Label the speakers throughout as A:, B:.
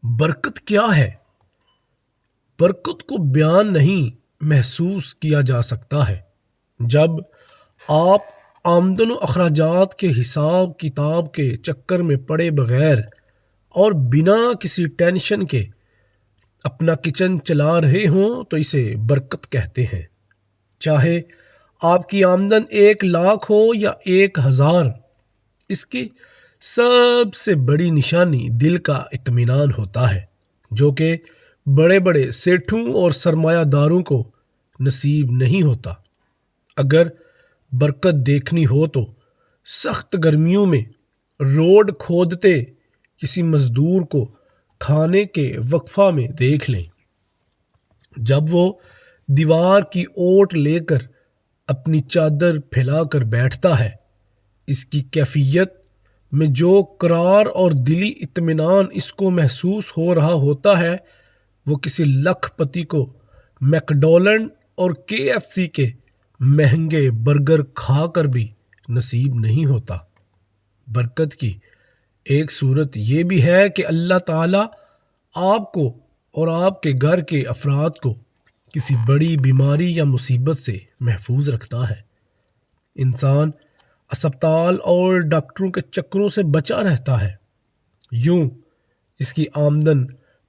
A: برکت کیا ہے؟ برکت کو بیان نہیں محسوس کیا جا سکتا ہے۔ جب آپ آمدن و اخراجات کے حساب کتاب کے چکر میں پڑے بغیر اور بنا کسی ٹینشن کے اپنا کچن چلا رہے ہوں تو اسے برکت کہتے ہیں۔ چاہے آپ کی آمدن 1,00,000 ہو یا 1,000، اس کی سب سے بڑی نشانی دل کا اطمینان ہوتا ہے، جو کہ بڑے بڑے سیٹھوں اور سرمایہ داروں کو نصیب نہیں ہوتا۔ اگر برکت دیکھنی ہو تو سخت گرمیوں میں روڈ کھودتے کسی مزدور کو کھانے کے وقفہ میں دیکھ لیں۔ جب وہ دیوار کی اوٹ لے کر اپنی چادر پھیلا کر بیٹھتا ہے، اس کی کیفیت میں جو قرار اور دلی اطمینان اس کو محسوس ہو رہا ہوتا ہے، وہ کسی لکھ پتی کو میک ڈونلڈ اور KFC کے مہنگے برگر کھا کر بھی نصیب نہیں ہوتا۔ برکت کی ایک صورت یہ بھی ہے کہ اللہ تعالیٰ آپ کو اور آپ کے گھر کے افراد کو کسی بڑی بیماری یا مصیبت سے محفوظ رکھتا ہے۔ انسان اسپتال اور ڈاکٹروں کے چکروں سے بچا رہتا ہے، یوں اس کی آمدن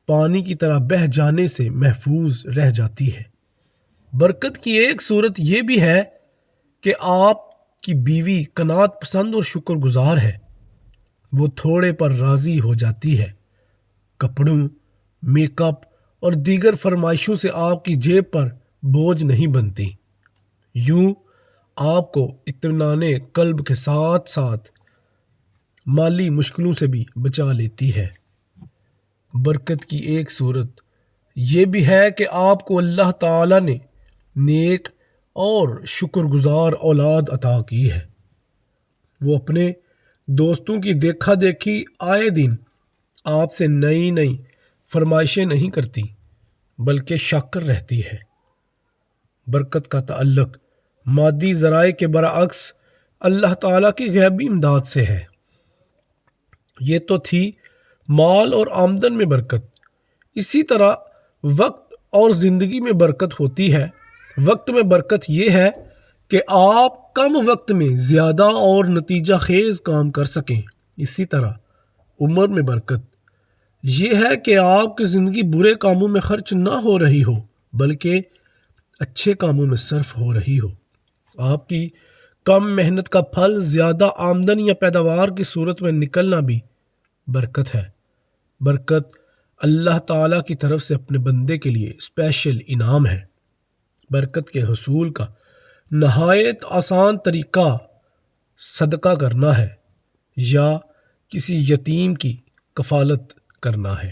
A: پانی کی طرح بہہ جانے سے محفوظ رہ جاتی ہے۔ برکت کی ایک صورت یہ بھی ہے کہ آپ کی بیوی قناعت پسند اور شکر گزار ہے، وہ تھوڑے پر راضی ہو جاتی ہے، کپڑوں، میک اپ اور دیگر فرمائشوں سے آپ کی جیب پر بوجھ نہیں بنتی، یوں آپ کو اطمینان قلب کے ساتھ ساتھ مالی مشکلوں سے بھی بچا لیتی ہے۔ برکت کی ایک صورت یہ بھی ہے کہ آپ کو اللہ تعالیٰ نے نیک اور شکر گزار اولاد عطا کی ہے۔ وہ اپنے دوستوں کی دیکھا دیکھی آئے دن آپ سے نئی نئی فرمائشیں نہیں کرتی، بلکہ شاکر رہتی ہے۔ برکت کا تعلق مادی ذرائع کے برعکس اللہ تعالیٰ کی غیبی امداد سے ہے۔ یہ تو تھی مال اور آمدن میں برکت، اسی طرح وقت اور زندگی میں برکت ہوتی ہے۔ وقت میں برکت یہ ہے کہ آپ کم وقت میں زیادہ اور نتیجہ خیز کام کر سکیں۔ اسی طرح عمر میں برکت یہ ہے کہ آپ کی زندگی برے کاموں میں خرچ نہ ہو رہی ہو، بلکہ اچھے کاموں میں صرف ہو رہی ہو۔ آپ کی کم محنت کا پھل زیادہ آمدن یا پیداوار کی صورت میں نکلنا بھی برکت ہے۔ برکت اللہ تعالیٰ کی طرف سے اپنے بندے کے لیے اسپیشل انعام ہے۔ برکت کے حصول کا نہایت آسان طریقہ صدقہ کرنا ہے یا کسی یتیم کی کفالت کرنا ہے۔